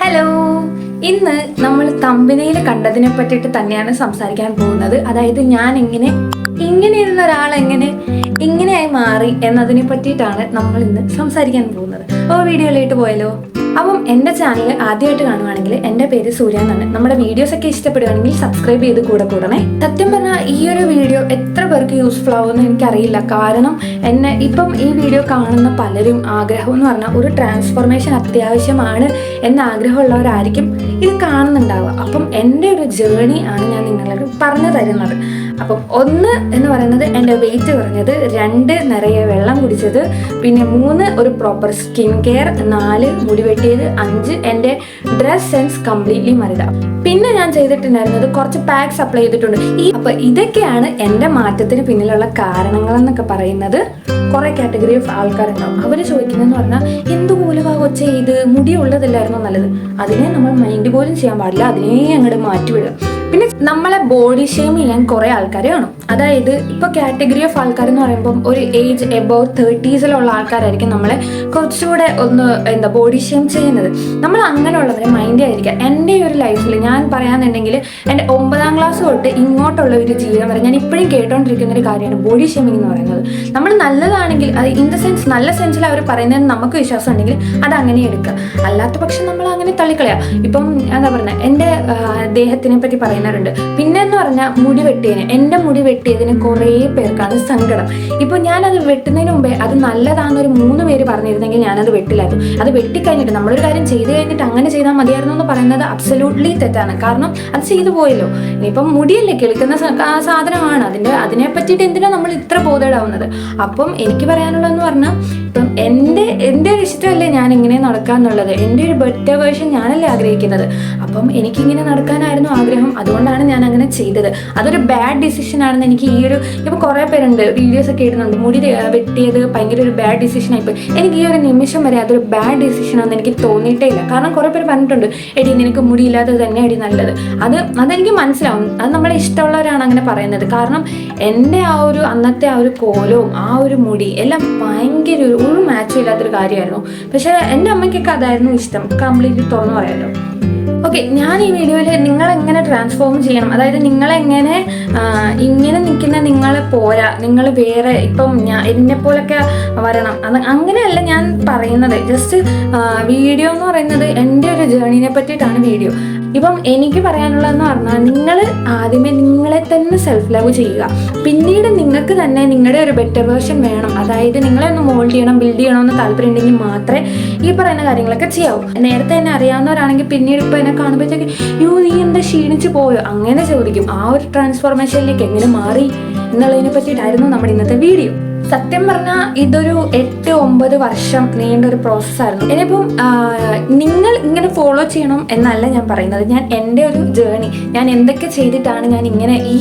Hello, ഇന്ന് നമ്മൾ തമ്പനയിൽ കണ്ടതിനെ പറ്റിയിട്ട് തന്നെയാണ് സംസാരിക്കാൻ പോകുന്നത്. അതായത് ഞാൻ ഇങ്ങനെ ഇരുന്ന ഒരാൾ ഇങ്ങനെയായി മാറി എന്നതിനെ പറ്റിയിട്ടാണ് നമ്മൾ ഇന്ന് സംസാരിക്കാൻ പോകുന്നത്. അപ്പോൾ വീഡിയോയിലേക്ക് പോയാലോ? അപ്പം എൻ്റെ ചാനൽ ആദ്യമായിട്ട് കാണുവാണെങ്കിൽ എൻ്റെ പേര് സൂര്യ എന്നാണ്. നമ്മുടെ വീഡിയോസ് ഒക്കെ ഇഷ്ടപ്പെടുകയാണെങ്കിൽ സബ്സ്ക്രൈബ് ചെയ്ത് കൂടണേ. സത്യം പറഞ്ഞാൽ ഈ ഒരു വീഡിയോ എത്ര പേർക്ക് യൂസ്ഫുൾ ആവുമെന്ന് എനിക്കറിയില്ല. കാരണം ഇപ്പം ഈ വീഡിയോ കാണുന്ന പലരും ആഗ്രഹം എന്ന് പറഞ്ഞാൽ ഒരു ട്രാൻസ്ഫോർമേഷൻ അത്യാവശ്യമാണ് എന്ന ആഗ്രഹമുള്ളവരായിരിക്കും ഇത് കാണുന്നുണ്ടാവുക. അപ്പം എൻ്റെ ഒരു ജേർണി ആണ് ഞാൻ നിങ്ങളോട് പറഞ്ഞു തരുന്നത്. അപ്പം 1 എന്ന് പറയുന്നത് എൻ്റെ വെയിറ്റ് കുറഞ്ഞത്, 2 നിറയെ വെള്ളം കുടിച്ചത്, പിന്നെ 3 ഒരു പ്രോപ്പർ സ്കിൻ കെയർ, 4 മുടി വെട്ടിയത്, 5 എൻ്റെ ഡ്രസ് സെൻസ് കംപ്ലീറ്റ്ലി മാറിയതാണ്. പിന്നെ ഞാൻ ചെയ്തിട്ടുണ്ടായിരുന്നത് കുറച്ച് പാക്സ് അപ്ലൈ ചെയ്തിട്ടുണ്ട്. അപ്പോൾ ഇതൊക്കെയാണ് എൻ്റെ മാറ്റത്തിന് പിന്നിലുള്ള കാരണങ്ങളെന്നൊക്കെ പറയുന്നത്. കുറേ കാറ്റഗറി ഓഫ് ആൾക്കാരുണ്ടാവും. അവർ ചോദിക്കുന്നതെന്ന് പറഞ്ഞാൽ എന്തുപോലും ചെയ്ത് മുടി ഉള്ളതല്ലായിരുന്നോ നല്ലത്? അതിനെ നമ്മൾ മൈൻഡ് പോലും ചെയ്യാൻ പാടില്ല, അതിനെ അങ്ങോട്ട് മാറ്റിവിടുക. പിന്നെ നമ്മളെ ബോഡി ഷെയിം ചെയ്യാൻ കുറേ ആൾക്കാർ കാണും. അതായത് ഇപ്പോൾ കാറ്റഗറി ഓഫ് ആൾക്കാർ എന്ന് പറയുമ്പം ഒരു ഏജ് എബോവ് 30s ആൾക്കാരായിരിക്കും നമ്മളെ കുറച്ചുകൂടെ ബോഡി ഷെയിം ചെയ്യുന്നത്. നമ്മൾ അങ്ങനെയുള്ളവരെ മൈൻഡ് ആയിരിക്കുക. എൻ്റെ ഒരു ലൈഫിൽ ഞാൻ പറയാന്നുണ്ടെങ്കിൽ എൻ്റെ 9ാം ക്ലാസ് തൊട്ട് ഇങ്ങോട്ടുള്ള ഒരു ജീവിതം വരെ ഞാൻ ഇപ്പോഴും കേട്ടോണ്ടിരിക്കുന്ന ഒരു കാര്യമാണ് ബോഡി ഷെയിമിങ് എന്ന് പറയുന്നത്. നമ്മൾ നല്ലതാണെങ്കിൽ അത് ഇൻ ദ സെൻസ് നല്ല സെൻസിൽ അവർ പറയുന്നതിന് നമുക്ക് വിശ്വാസം ഉണ്ടെങ്കിൽ അത് അങ്ങനെ എടുക്കുക. അല്ലാത്ത പക്ഷം നമ്മൾ അങ്ങനെ തള്ളിക്കളയാം. ഇപ്പം എന്താ പറയുക, എൻ്റെ ദേഹത്തിനെ പറ്റി പറയുന്നവരുണ്ട്. പിന്നെ എന്ന് പറഞ്ഞാൽ മുടി വെട്ടിയതിന്, എൻ്റെ മുടി വെട്ടിയതിന് കുറേ പേർക്കാണ് സങ്കടം. ഇപ്പോൾ ഞാനത് വെട്ടുന്നതിന് മുമ്പേ അത് നല്ലതാണെന്നൊരു 3 പേര് പറഞ്ഞിരുന്നെങ്കിൽ ഞാനത് വെട്ടില്ലായിരുന്നു. അത് വെട്ടിക്കഴിഞ്ഞിട്ട് നമ്മളൊരു കാര്യം ചെയ്ത് കഴിഞ്ഞിട്ട് അങ്ങനെ ചെയ്താൽ മതിയായിരുന്നു എന്ന് പറയുന്നത് അബ്സല്യൂട്ട്ലി തെറ്റാണ്. കാരണം അത് ചെയ്തു പോയല്ലോ. ഇനിയിപ്പം മുടിയല്ലേ, കേൾക്കുന്ന സാധനമാണ്. അതിനെ പറ്റിയിട്ട് എന്തിനാണ് നമ്മൾ ഇത്ര ബോധേഡാവുന്നത്? അപ്പം എനിക്ക് പറയാനുള്ളതെന്ന് പറഞ്ഞാൽ, ഇപ്പം എൻ്റെ ഒരു ഇഷ്ടമല്ലേ ഞാൻ ഇങ്ങനെ നടക്കാന്നുള്ളത്. എൻ്റെ ഒരു ബെറ്റർ വേർഷൻ ഞാനല്ലേ ആഗ്രഹിക്കുന്നത്. അപ്പം എനിക്കിങ്ങനെ നടക്കാനായിരുന്നു ആഗ്രഹം. അതുകൊണ്ടാണ് ഞാൻ അങ്ങനെ ചെയ്തത്. അതൊരു ബാഡ് ഡിസിഷൻ ആണെന്ന് എനിക്ക് ഇപ്പോൾ കുറേ പേരുണ്ട് വീഡിയോസ് ഒക്കെ ഇടുന്നുണ്ട്, മുടി വെട്ടിയത് ഭയങ്കര ഒരു ബാഡ് ഡിസിഷൻ ആയിപ്പോയി. എനിക്ക് ഈ ഒരു നിമിഷം വരെ അതൊരു ബാഡ് ഡിസിഷൻ ആണെന്ന് എനിക്ക് തോന്നിയിട്ടേ ഇല്ല. കാരണം കുറേ പേര് പറഞ്ഞിട്ടുണ്ട്, എടി നിനക്ക് മുടിയില്ലാത്തത് തന്നെ എടി നല്ലത്. അതെനിക്ക് മനസ്സിലാവും. അത് നമ്മളെ ഇഷ്ടമുള്ളവരാണ് അങ്ങനെ പറയുന്നത്. കാരണം എൻ്റെ അന്നത്തെ ആ ഒരു കോലവും ആ ഒരു മുടി എല്ലാം ഭയങ്കര ഒരു മാച്ചും ഇല്ലാത്തൊരു കാര്യമായിരുന്നു. പക്ഷേ എൻ്റെ അമ്മയ്ക്കൊക്കെ അതായിരുന്നു ഇഷ്ടം. കംപ്ലീറ്റ്ലി തുറന്നു പറയാമല്ലോ. ഓക്കെ, ഞാൻ ഈ വീഡിയോയിൽ നിങ്ങളെങ്ങനെ ട്രാൻസ്ഫോം ചെയ്യണം, അതായത് നിങ്ങളെങ്ങനെ ഇങ്ങനെ നിൽക്കുന്ന നിങ്ങളെ പോരാ, നിങ്ങൾ വേറെ ഇപ്പം എന്നെപ്പോലൊക്കെ വരണം, അങ്ങനെയല്ല ഞാൻ പറയുന്നത്. ജസ്റ്റ് വീഡിയോ എന്ന് പറയുന്നത് എൻ്റെ ഒരു ജേർണീനെ പറ്റിയിട്ടാണ് വീഡിയോ. ഇപ്പം എനിക്ക് പറയാനുള്ളതെന്ന് പറഞ്ഞാൽ, നിങ്ങൾ ആദ്യമേ നിങ്ങളെ തന്നെ സെൽഫ് ലവ് ചെയ്യുക. പിന്നീട് നിങ്ങൾക്ക് തന്നെ നിങ്ങളുടെ ഒരു ബെറ്റർ വേർഷൻ വേണം. അതായത് നിങ്ങളെ ഒന്ന് മോൾഡ് ചെയ്യണം, ബിൽഡ് ചെയ്യണമെന്ന് താല്പര്യം ഉണ്ടെങ്കിൽ മാത്രമേ ഈ പറയുന്ന കാര്യങ്ങളൊക്കെ ചെയ്യാവൂ. നേരത്തെ തന്നെ അറിയാവുന്നവരാണെങ്കിൽ പിന്നീട് ഇപ്പോൾ എന്നെ കാണുമ്പോഴത്തേക്ക് നീ എന്താ ക്ഷീണിച്ച് പോയോ അങ്ങനെ ചോദിക്കും. ആ ഒരു ട്രാൻസ്ഫോർമേഷനിലേക്ക് എങ്ങനെ മാറി എന്നുള്ളതിനെ പറ്റിയിട്ടായിരുന്നു നമ്മുടെ ഇന്നത്തെ വീഡിയോ. സത്യം പറഞ്ഞാൽ ഇതൊരു 8-9 വർഷം നീണ്ടൊരു പ്രോസസ്സായിരുന്നു. ഇനിയിപ്പം നിങ്ങൾ ഇങ്ങനെ ഫോളോ ചെയ്യണം എന്നല്ല ഞാൻ പറയുന്നത്. ഞാൻ എൻ്റെ ഒരു ജേർണി, ഞാൻ എന്തൊക്കെ ചെയ്തിട്ടാണ് ഞാൻ ഇങ്ങനെ ഈ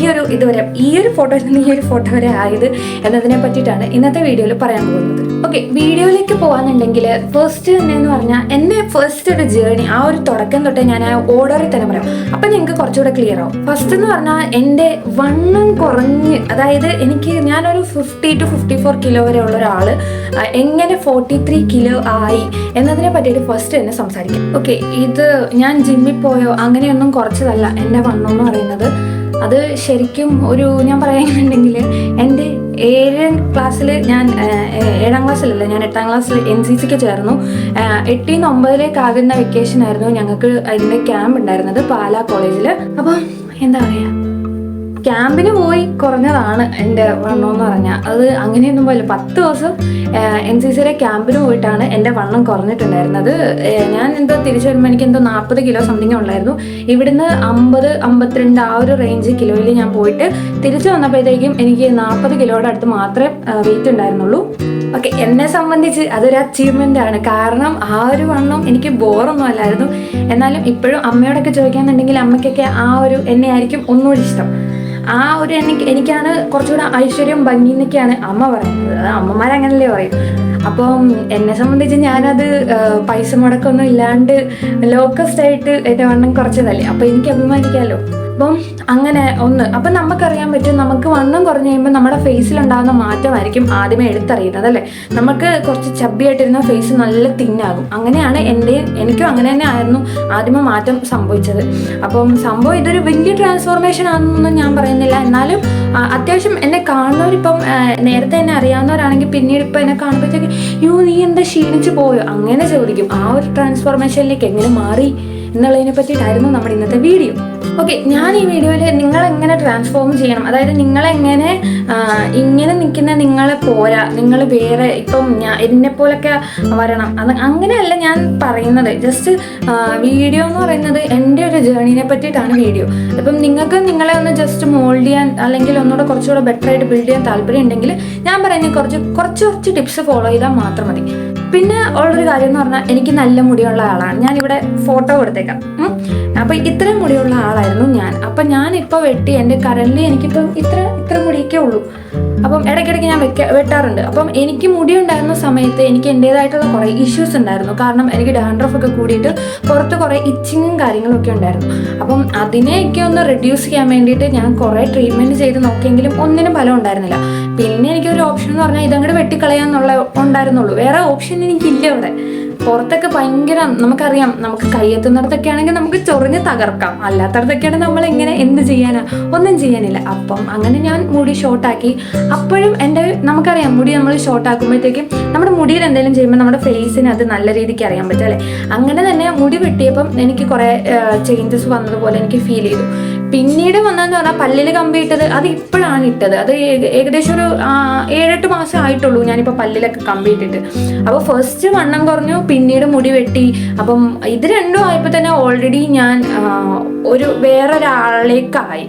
ഒരു ഫോട്ടോയിൽ നിന്ന് ഈ ഒരു ഫോട്ടോ വരെ ആയത് എന്നതിനെ പറ്റിയിട്ടാണ് ഇന്നത്തെ വീഡിയോയിൽ പറയാൻ പോകുന്നത്. ഓക്കെ, വീഡിയോയിലേക്ക് പോകാന്നുണ്ടെങ്കിൽ ഫസ്റ്റ് തന്നെ എന്ന് പറഞ്ഞാൽ എൻ്റെ ഫസ്റ്റ് ഒരു ജേർണി, ആ ഒരു തുടക്കം തൊട്ടേ ഞാൻ ആ ഓർഡറിൽ തന്നെ പറയാം. അപ്പം നിങ്ങൾക്ക് കുറച്ചുകൂടെ ക്ലിയർ ആവും. ഫസ്റ്റ് എന്ന് പറഞ്ഞാൽ എൻ്റെ വണ്ണം കുറഞ്ഞ്, അതായത് ഞാനൊരു 50 to 54 കിലോ വരെ ഉള്ള ഒരാൾ എങ്ങനെ 43 കിലോ ആയി എന്നതിനെ പറ്റിയിട്ട് ഫസ്റ്റ് തന്നെ സംസാരിക്കാം. ഓക്കെ, ഇത് ഞാൻ ജിമ്മിൽ പോയോ അങ്ങനെയൊന്നും കുറച്ചതല്ല എൻ്റെ വണ്ണം എന്ന് പറയുന്നത്. അത് ശരിക്കും ഞാൻ പറയുന്നുണ്ടെങ്കിൽ എൻ്റെ 7ാം ക്ലാസ്സിൽ ഞാൻ 7ാം ക്ലാസ്സിലല്ല, ഞാൻ 8ാം ക്ലാസ്സിൽ NCCക്ക് ചേർന്നു. 8ൽ നിന്ന് 9ലേക്ക് ആകുന്ന വെക്കേഷൻ ആയിരുന്നു ഞങ്ങൾക്ക് അതിൻ്റെ ക്യാമ്പ് ഉണ്ടായിരുന്നത് പാലാ കോളേജിൽ. അപ്പം എന്താ പറയുക, ക്യാമ്പിന് പോയി കുറഞ്ഞതാണ് എൻ്റെ വണ്ണം എന്ന് പറഞ്ഞാൽ. അത് അങ്ങനെയൊന്നും പോയില്ല. 10 ദിവസം NCCയുടെ ക്യാമ്പിന് പോയിട്ടാണ് എൻ്റെ വണ്ണം കുറഞ്ഞിട്ടുണ്ടായിരുന്നത്. ഞാൻ തിരിച്ചു വരുമ്പോൾ എനിക്ക് 40 കിലോ സംതിങ് ഉള്ളായിരുന്നു. ഇവിടുന്ന് 50-52 ആ ഒരു റേഞ്ച് കിലോയിൽ ഞാൻ പോയിട്ട് തിരിച്ചു വന്നപ്പോഴത്തേക്കും എനിക്ക് 40 കിലോയുടെ അടുത്ത് മാത്രമേ വെയിറ്റ് ഉണ്ടായിരുന്നുള്ളൂ. ഓക്കെ, എന്നെ സംബന്ധിച്ച് അതൊരു അച്ചീവ്മെൻ്റ് ആണ്. കാരണം ആ ഒരു വണ്ണം എനിക്ക് ബോറൊന്നും അല്ലായിരുന്നു. എന്നാലും ഇപ്പോഴും അമ്മയോടൊക്കെ ചോദിക്കാന്നുണ്ടെങ്കിൽ അമ്മയ്ക്കൊക്കെ എന്നെ ആയിരിക്കും ഒന്നുകൂടി ഇഷ്ടം. എനിക്കാണ് കുറച്ചുകൂടെ ഐശ്വര്യം ഭംഗി എന്നൊക്കെയാണ് അമ്മ പറയുന്നത്. അമ്മമാരങ്ങനല്ലേ പറയും. അപ്പം എന്നെ സംബന്ധിച്ച് ഞാനത് പൈസ മുടക്കൊന്നും ഇല്ലാണ്ട് ലോക്കസ്റ്റ് ആയിട്ട് എൻ്റെ വണ്ണം കുറച്ചതല്ലേ. അപ്പോൾ എനിക്ക് അഭിമാനിക്കാമല്ലോ. അപ്പം അങ്ങനെ അപ്പം നമുക്കറിയാൻ പറ്റും, നമുക്ക് വണ്ണം കുറഞ്ഞ് കഴിയുമ്പോൾ നമ്മുടെ ഫേസിലുണ്ടാകുന്ന മാറ്റമായിരിക്കും ആദ്യമേ എടുത്തറിയുന്നത് അല്ലേ. നമുക്ക് കുറച്ച് ചബ്ബിയായിട്ടിരുന്ന ഫേസ് നല്ല തിന്നാകും. അങ്ങനെയാണ് എനിക്കും അങ്ങനെ തന്നെ ആയിരുന്നു ആദ്യമേ മാറ്റം സംഭവിച്ചത്. അപ്പം സംഭവം ഇതൊരു വലിയ ട്രാൻസ്ഫോർമേഷൻ ആണെന്നൊന്നും ഞാൻ പറയുന്നില്ല. എന്നാലും അത്യാവശ്യം എന്നെ കാണുന്നവരിപ്പം നേരത്തെ എന്നെ അറിയാവുന്നവരാണെങ്കിൽ പിന്നീട് ഇപ്പം എന്നെ കാണുമ്പോഴത്തേക്ക് നീ എന്താ ക്ഷീണിച്ച് പോയോ അങ്ങനെ ചോദിക്കും. ആ ഒരു ട്രാൻസ്ഫോർമേഷനിലേക്ക് എങ്ങനെ മാറി എന്നുള്ളതിനെ പറ്റിയിട്ടായിരുന്നു നമ്മുടെ ഇന്നത്തെ വീഡിയോ. ഓക്കെ, ഞാൻ ഈ വീഡിയോയിൽ നിങ്ങളെങ്ങനെ ട്രാൻസ്ഫോം ചെയ്യണം, അതായത് നിങ്ങളെങ്ങനെ ഇങ്ങനെ നിൽക്കുന്ന നിങ്ങളെ പോരാ, നിങ്ങൾ വേറെ ഇപ്പം എന്നെപ്പോലൊക്കെ വരണം, അങ്ങനെയല്ല ഞാൻ പറയുന്നത്. ജസ്റ്റ് വീഡിയോ എന്ന് പറയുന്നത് എൻ്റെ ഒരു ജേർണിനെ പറ്റിയിട്ടാണ് വീഡിയോ. അപ്പം നിങ്ങൾക്ക് നിങ്ങളെ ഒന്ന് ജസ്റ്റ് മോൾഡ് ചെയ്യാൻ അല്ലെങ്കിൽ ഒന്നുകൂടെ കുറച്ചുകൂടെ ബെറ്റർ ആയിട്ട് ബിൽഡ് ചെയ്യാൻ താല്പര്യം ഉണ്ടെങ്കിൽ ഞാൻ പറയുന്നത് കുറച്ച് ടിപ്സ് ഫോളോ ചെയ്താൽ മാത്രം മതി. പിന്നെ ഉള്ളൊരു കാര്യം എന്ന് പറഞ്ഞാൽ എനിക്ക് നല്ല മുടിയുള്ള ആളാണ്. ഞാനിവിടെ ഫോട്ടോ കൊടുത്തേക്കാം. അപ്പം ഇത്രയും മുടിയുള്ള ആളായിരുന്നു ഞാൻ. അപ്പം ഞാനിപ്പോൾ വെട്ടി എൻ്റെ കറൻലി എനിക്കിപ്പം ഇത്ര മുടിയൊക്കെ ഉള്ളൂ. അപ്പം ഇടയ്ക്കിടയ്ക്ക് ഞാൻ വെട്ടാറുണ്ട്. അപ്പം എനിക്ക് മുടി ഉണ്ടായിരുന്ന സമയത്ത് എനിക്ക് എൻ്റേതായിട്ടുള്ള കുറേ ഇഷ്യൂസ് ഉണ്ടായിരുന്നു. കാരണം എനിക്ക് ഡാൻഡ്രഫ് ഒക്കെ കൂടിയിട്ട് പുറത്ത് കുറേ ഇച്ചിങ്ങും കാര്യങ്ങളും ഒക്കെ ഉണ്ടായിരുന്നു. അപ്പം അതിനെയൊക്കെ ഒന്ന് റെഡ്യൂസ് ചെയ്യാൻ വേണ്ടിയിട്ട് ഞാൻ കുറേ ട്രീറ്റ്മെൻറ്റ് ചെയ്ത് നോക്കിയെങ്കിലും ഒന്നിനും ഫലം ഉണ്ടായിരുന്നില്ല. പിന്നെ എനിക്കൊരു ഓപ്ഷൻ എന്ന് പറഞ്ഞാൽ ഇതങ്ങോട്ട് വെട്ടിക്കളയാന്നുള്ള ഉണ്ടായിരുന്നുള്ളൂ. വേറെ ഓപ്ഷൻ എനിക്കില്ല ഇവിടെ. പുറത്തൊക്കെ ഭയങ്കര നമുക്കറിയാം, നമുക്ക് കയ്യെത്തുന്നിടത്തൊക്കെ ആണെങ്കിൽ നമുക്ക് ചൊറിഞ്ഞ് തകർക്കാം. അല്ലാത്തടത്തൊക്കെയാണ് നമ്മൾ എന്ത് ചെയ്യാനാ, ഒന്നും ചെയ്യാനില്ല. അപ്പം അങ്ങനെ ഞാൻ മുടി ഷോർട്ടാക്കി. അപ്പോഴും നമുക്കറിയാം മുടി നമ്മൾ ഷോർട്ടാക്കുമ്പോഴത്തേക്കും നമ്മുടെ മുടിയിൽ എന്തെങ്കിലും ചെയ്യുമ്പോൾ നമ്മുടെ ഫേസിന് അത് നല്ല രീതിക്ക് അറിയാൻ പറ്റും അല്ലേ. അങ്ങനെ തന്നെ മുടി വെട്ടിയപ്പം എനിക്ക് കുറേ ചേഞ്ചസ് വന്നതുപോലെ എനിക്ക് ഫീൽ ചെയ്തു. പിന്നീട് വന്നതെന്ന് പറഞ്ഞാൽ പല്ലിൽ കമ്പി ഇട്ടത് അത് ഇപ്പോഴാണ് ഇട്ടത്. അത് ഏകദേശം ഒരു 7-8 മാസം ആയിട്ടുള്ളൂ ഞാനിപ്പോൾ പല്ലിലൊക്കെ കമ്പി ഇട്ടിട്ട്. അപ്പോൾ ഫസ്റ്റ് വണ്ണം കുറഞ്ഞു, പിന്നീട് മുടി വെട്ടി. അപ്പം ഇത് രണ്ടും ആയപ്പോൾ തന്നെ ഓൾറെഡി ഞാൻ വേറൊരാളിലേക്കായി.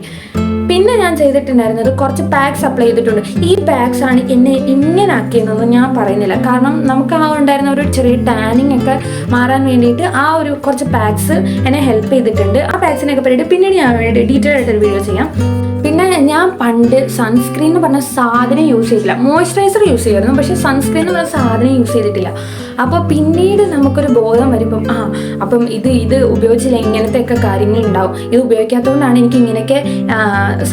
പിന്നെ ഞാൻ ചെയ്തിട്ടുണ്ടായിരുന്നത് കുറച്ച് പാക്സ് അപ്ലൈ ചെയ്തിട്ടുണ്ട്. ഈ പാക്സ് ആണ് എന്നെ ഇങ്ങനെ ആക്കിയതെന്നൊന്നും ഞാൻ പറയുന്നില്ല. കാരണം നമുക്ക് ഉണ്ടായിരുന്ന ഒരു ചെറിയ ടാനിങ് ഒക്കെ മാറാൻ വേണ്ടിയിട്ട് കുറച്ച് പാക്സ് എന്നെ ഹെൽപ്പ് ചെയ്തിട്ടുണ്ട്. ആ പാക്സിനൊക്കെ പറ്റിയിട്ട് പിന്നീട് ഞാൻ ഡീറ്റെയിൽ ആയിട്ടൊരു വീഡിയോ ചെയ്യാം. പിന്നെ ഞാൻ പണ്ട് സൺസ്ക്രീൻ എന്ന് പറഞ്ഞ സാധനം യൂസ് ചെയ്തില്ല. മോയ്സ്ചറൈസർ യൂസ് ചെയ്യുമായിരുന്നു, പക്ഷേ സൺസ്ക്രീൻ എന്ന് പറഞ്ഞ സാധനം യൂസ് ചെയ്തിട്ടില്ല. അപ്പോൾ പിന്നീട് നമുക്കൊരു ബോധം വരുമ്പം അപ്പം ഇത് ഉപയോഗിച്ചില്ല ഇങ്ങനത്തെയൊക്കെ കാര്യങ്ങളുണ്ടാവും, ഇത് ഉപയോഗിക്കാത്തതുകൊണ്ടാണ് എനിക്ക് ഇങ്ങനെയൊക്കെ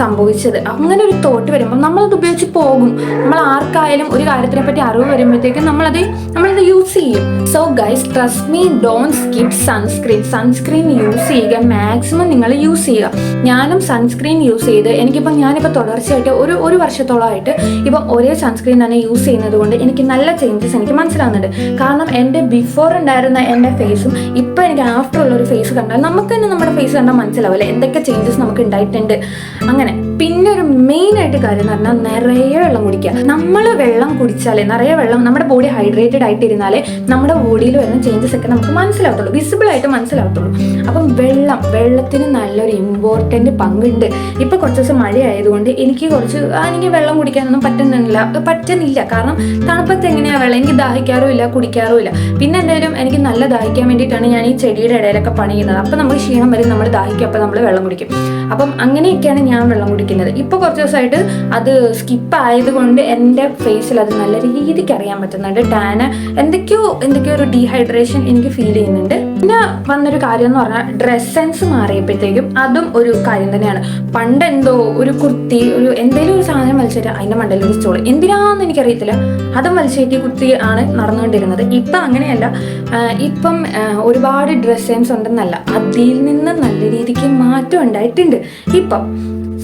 സംഭവിച്ചത്. അങ്ങനെ ഒരു തോട്ട് വരുമ്പം നമ്മളത് ഉപയോഗിച്ച് പോകും. നമ്മൾ ആർക്കായാലും ഒരു കാര്യത്തിനെ പറ്റി അറിവ് വരുമ്പോഴത്തേക്കും നമ്മളത് യൂസ് ചെയ്യും. So guys, trust me, don't skip sunscreen use ചെയ്യുക. മാക്സിമം നിങ്ങൾ യൂസ് ചെയ്യുക. ഞാനും സൺസ്ക്രീൻ യൂസ് ചെയ്ത് ഞാനിപ്പോൾ തുടർച്ചയായിട്ട് ഒരു വർഷത്തോളമായിട്ട് ഇപ്പം ഒരേ സൺസ്ക്രീൻ തന്നെ യൂസ് ചെയ്യുന്നത് കൊണ്ട് എനിക്ക് നല്ല ചേഞ്ചസ് എനിക്ക് മനസ്സിലാവുന്നുണ്ട്. കാരണം എൻ്റെ ബിഫോർ ഉണ്ടായിരുന്ന എൻ്റെ ഫേസും ഇപ്പം എനിക്ക് ആഫ്റ്റർ ഉള്ളൊരു ഫേസ് കണ്ടാൽ നമുക്ക് തന്നെ നമ്മുടെ ഫേസ് കണ്ടാൽ മനസ്സിലാവില്ലേ എന്തൊക്കെ ചേഞ്ചസ് നമുക്ക് ഉണ്ടായിട്ടുണ്ട്. അങ്ങനെ പിന്നെ ഒരു മെയിനായിട്ട് കാര്യം എന്ന് പറഞ്ഞാൽ നിറയെ വെള്ളം കുടിക്കുക. നമ്മൾ വെള്ളം കുടിച്ചാലേ നമ്മുടെ ബോഡി ഹൈഡ്രേറ്റഡ് ആയിട്ടിരുന്നാലേ നമ്മുടെ ബോഡിയിൽ വരുന്ന ചേഞ്ചസ് ഒക്കെ നമുക്ക് മനസ്സിലാവത്തുള്ളൂ, വിസിബിൾ ആയിട്ട് മനസ്സിലാവത്തുള്ളൂ. അപ്പം വെള്ളത്തിന് നല്ലൊരു ഇമ്പോർട്ടൻ്റ് പങ്കുണ്ട്. ഇപ്പം കുറച്ച് ദിവസം മഴ ആയതുകൊണ്ട് എനിക്ക് വെള്ളം കുടിക്കാനൊന്നും പറ്റുന്നില്ല. കാരണം തണുപ്പത്ത് എങ്ങനെയാണ് വെള്ളം, എനിക്ക് ദാഹിക്കാറും ഇല്ല, കുടിക്കാറും ഇല്ല. പിന്നെ എന്തായാലും എനിക്ക് നല്ല ദാഹിക്കാൻ വേണ്ടിയിട്ടാണ് ഞാൻ ഈ ചെടിയുടെ ഇടയിലൊക്കെ പണിയുന്നത്. അപ്പം നമ്മൾ ക്ഷീണം വരും, നമ്മൾ ദാഹിക്കും, അപ്പം നമ്മൾ വെള്ളം കുടിക്കും. അപ്പം അങ്ങനെയൊക്കെയാണ് ഞാൻ വെള്ളം കുടിക്കുന്നത്. ഇപ്പോൾ കുറച്ച് ദിവസമായിട്ട് അത് സ്കിപ്പ് ആയതുകൊണ്ട് എൻ്റെ ഫേസിൽ അത് നല്ല രീതിക്ക് അറിയാൻ പറ്റുന്നുണ്ട്. ടാന് എന്തൊക്കെയോ ഒരു ഡീഹൈഡ്രേഷൻ എനിക്ക് ഫീൽ ചെയ്യുന്നുണ്ട്. പിന്നെ വന്നൊരു കാര്യം എന്ന് പറഞ്ഞാൽ ഡ്രസ് സെൻസ് മാറിയപ്പോഴത്തേക്കും അതും ഒരു കാര്യം തന്നെയാണ്. പണ്ട് ഒരു കുർത്തി എന്തെങ്കിലും ഒരു സാധനം വലിച്ചിട്ട് അതിൻ്റെ മണ്ടയിൽ ഒരു സ്റ്റോൾ, എന്തിനാന്ന് എനിക്കറിയത്തില്ല, അതും വലിച്ചേറ്റി കുർത്തി ആണ് നടന്നുകൊണ്ടിരുന്നത്. ഇപ്പം അങ്ങനെയല്ല. ഇപ്പം ഒരുപാട് ഡ്രസ് സെൻസ് ഉണ്ടെന്നല്ല, അതിൽ നിന്ന് നല്ല രീതിക്ക് മാറ്റം ഉണ്ടായിട്ടുണ്ട് ഇപ്പം.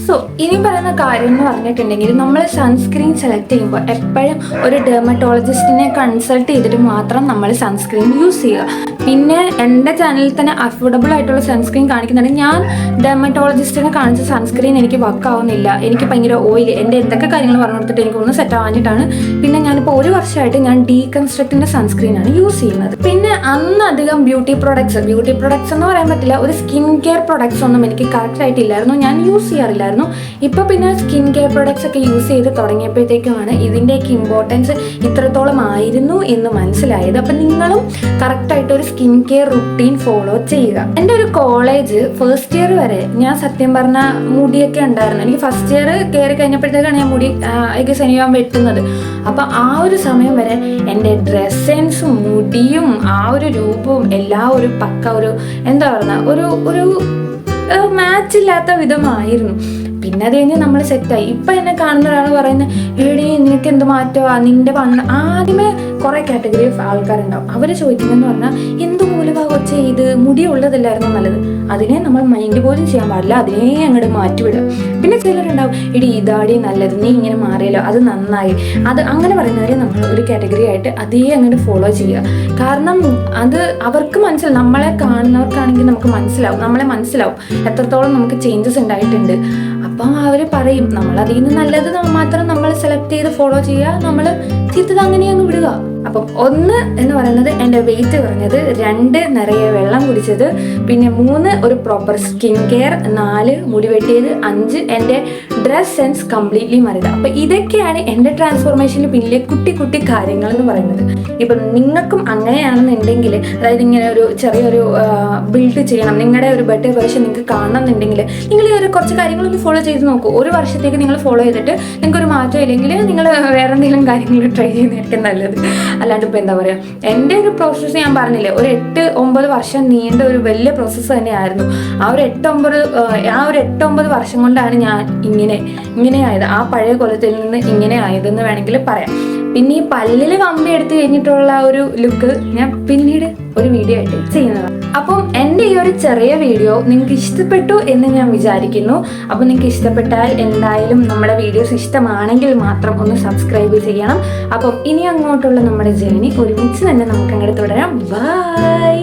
സോ ഇനി പറയുന്ന കാര്യം എന്ന് പറഞ്ഞിട്ടുണ്ടെങ്കിൽ നമ്മൾ സൺസ്ക്രീൻ സെലക്ട് ചെയ്യുമ്പോൾ എപ്പോഴും ഒരു ഡെർമറ്റോളജിസ്റ്റിനെ കൺസൾട്ട് ചെയ്തിട്ട് മാത്രം നമ്മൾ സൺസ്ക്രീൻ യൂസ് ചെയ്യുക. പിന്നെ എൻ്റെ ചാനലിൽ തന്നെ അഫോർഡബിൾ ആയിട്ടുള്ള സൺസ്ക്രീൻ കാണിക്കുന്നുണ്ട്. ഞാൻ ഡെർമറ്റോളജിസ്റ്റിനെ കാണിച്ച സൺസ്ക്രീൻ എനിക്ക് വർക്ക് ആവുന്നില്ല, എനിക്ക് ഭയങ്കര ഓയിൽ, എൻ്റെ എന്തൊക്കെ കാര്യങ്ങൾ പറഞ്ഞു കൊടുത്തിട്ട് എനിക്കൊന്ന് സെറ്റ് ആവാഞ്ഞിട്ടാണ് പിന്നെ ഞാനിപ്പോൾ 1 വർഷമായിട്ട് ഞാൻ ഡീകൺസ്ട്രക്റ്റിൻ്റെ സൺസ്ക്രീനാണ് യൂസ് ചെയ്യുന്നത്. പിന്നെ അന്നധികം ബ്യൂട്ടി പ്രൊഡക്ട്സ് എന്ന് പറയാൻ പറ്റില്ല, ഒരു സ്കിൻ കെയർ പ്രൊഡക്ട്സ് ഒന്നും എനിക്ക് കറക്റ്റ് ആയിട്ടില്ലായിരുന്നു, ഞാൻ യൂസ് ചെയ്യാറില്ലായിരുന്നു. ഇപ്പോൾ പിന്നെ സ്കിൻ കെയർ പ്രൊഡക്ട്സ് ഒക്കെ യൂസ് ചെയ്ത് തുടങ്ങിയപ്പോഴത്തേക്കുമാണ് ഇതിൻ്റെയൊക്കെ ഇമ്പോർട്ടൻസ് ഇത്രത്തോളം ആയിരുന്നു എന്ന് മനസ്സിലായത്. അപ്പം നിങ്ങളും കറക്റ്റായിട്ട് ഒരു സ്കിൻ കെയർ റുട്ടീൻ ഫോളോ ചെയ്യുക. എൻ്റെ ഒരു കോളേജ് ഫസ്റ്റ് ഇയർ വരെ ഞാൻ സത്യം പറഞ്ഞ മുടിയൊക്കെ ഉണ്ടായിരുന്നു. എനിക്ക് ഫസ്റ്റ് ഇയർ കയറി കഴിഞ്ഞപ്പോഴത്തേക്കാണ് ഞാൻ മുടി ഞാൻ വെട്ടുന്നത്. അപ്പം ആ ഒരു സമയം വരെ എൻ്റെ ഡ്രസ് സെൻസും മുടിയും ആ ഒരു രൂപവും എല്ലാം ഒരു പക്ക എന്താ പറയുക ഒരു മാച്ച് ഇല്ലാത്ത വിധമായിരുന്നു. പിന്നെ അത് കഴിഞ്ഞ് നമ്മൾ സെറ്റായി. ഇപ്പം എന്നെ കാണുന്ന ഒരാൾ പറയുന്നത്, എടീ നിനക്ക് എന്ത് മാറ്റമാ, നിന്റെ ആദ്യമേ കുറേ കാറ്റഗറി ഓഫ് ആൾക്കാരുണ്ടാവും. അവർ ചോദിക്കുന്നതെന്ന് പറഞ്ഞാൽ എന്ത് മൂലഭാ കൊച്ചേ ഇത്, മുടി ഉള്ളതല്ലായിരുന്നു നല്ലത്. അതിനെ നമ്മൾ മൈൻഡ് പോലും ചെയ്യാൻ പാടില്ല, അതിനെ അങ്ങോട്ട് മാറ്റിവിടുക. പിന്നെ ചിലരുണ്ടാവും, എടി ഇതാടി നല്ലത്, നീ ഇങ്ങനെ മാറിയല്ലോ, അത് നന്നായി, അത് അങ്ങനെ പറയുന്നവരെ നമ്മൾ ഒരു കാറ്റഗറി ആയിട്ട് അതേ അങ്ങോട്ട് ഫോളോ ചെയ്യുക. കാരണം അത് അവർക്ക് മനസ്സിലാവും, നമ്മളെ കാണുന്നവർക്കാണെങ്കിൽ നമുക്ക് മനസ്സിലാവും എത്രത്തോളം നമുക്ക് ചേഞ്ചസ് ഉണ്ടായിട്ടുണ്ട്. അപ്പം അവർ പറയും, നമ്മൾ അതിൽ നിന്ന് നല്ലത് മാത്രം നമ്മൾ സെലക്ട് ചെയ്ത് ഫോളോ ചെയ്യുക, നമ്മൾ ചീത്തത് അങ്ങനെ അങ്ങ് വിടുക. അപ്പം 1 എന്ന് പറയുന്നത് എൻ്റെ വെയിറ്റ് കുറഞ്ഞത്, 2 നിറയെ വെള്ളം കുടിച്ചത്, പിന്നെ 3 ഒരു പ്രോപ്പർ സ്കിൻ കെയർ, 4 മുടി വെട്ടിയത്, 5 എൻ്റെ ഡ്രസ് സെൻസ് കംപ്ലീറ്റ്ലി മാറിയത്. അപ്പം ഇതൊക്കെയാണ് എൻ്റെ ട്രാൻസ്ഫോർമേഷന് പിന്നിലെ കുട്ടി കുട്ടി കാര്യങ്ങൾ എന്ന് പറയുന്നത്. ഇപ്പം നിങ്ങൾക്കും അങ്ങനെയാണെന്നുണ്ടെങ്കിൽ, അതായത് ഇങ്ങനെ ഒരു ചെറിയൊരു ബിൽഡ് ചെയ്യണം, നിങ്ങളുടെ ഒരു ബെറ്റർ വേർഷൻ നിങ്ങൾക്ക് കാണണം എന്നുണ്ടെങ്കിൽ നിങ്ങൾ ഈ ഒരു കുറച്ച് കാര്യങ്ങളൊന്ന് ഫോളോ ചെയ്ത് നോക്കൂ. ഒരു വർഷത്തേക്ക് നിങ്ങൾ ഫോളോ ചെയ്തിട്ട് നിങ്ങൾക്കൊരു മാറ്റം ഇല്ലെങ്കിൽ നിങ്ങൾ വേറെ എന്തെങ്കിലും കാര്യങ്ങൾ ട്രൈ ചെയ്യുന്നതായിരിക്കും നല്ലത്. അല്ലാണ്ട് ഇപ്പോൾ എന്താ പറയുക, എൻ്റെ ഒരു പ്രോസസ്സ് ഞാൻ പറഞ്ഞില്ലേ, ഒരു 8-9 വർഷം നീണ്ട ഒരു വലിയ പ്രോസസ്സ് തന്നെയായിരുന്നു. ആ ഒരു 8-9 വർഷം കൊണ്ടാണ് ഞാൻ ഇങ്ങനെ ആയത്, ആ പഴയ കൊലത്തിൽ നിന്ന് ഇങ്ങനെ ആയതെന്ന് വേണമെങ്കിൽ പറയാം. പിന്നെ ഈ പല്ലിൽ കമ്പി എടുത്ത് കഴിഞ്ഞിട്ടുള്ള ഒരു ലുക്ക് ഞാൻ പിന്നീട് ഒരു വീഡിയോ ആയിട്ട് ചെയ്യുന്നതാണ്. അപ്പം എൻ്റെ ഈ ഒരു ചെറിയ വീഡിയോ നിങ്ങൾക്ക് ഇഷ്ടപ്പെട്ടു എന്ന് ഞാൻ വിചാരിക്കുന്നു. അപ്പം നിങ്ങൾക്ക് ഇഷ്ടപ്പെട്ടാൽ എന്തായാലും നമ്മുടെ വീഡിയോസ് ഇഷ്ടമാണെങ്കിൽ മാത്രം ഒന്ന് സബ്സ്ക്രൈബ് ചെയ്യണം. അപ്പം ഇനി അങ്ങോട്ടുള്ള നമ്മുടെ ജേർണി ഒരുമിച്ച് തന്നെ നമുക്ക് അങ്ങോട്ട് തുടരാം. ബൈ.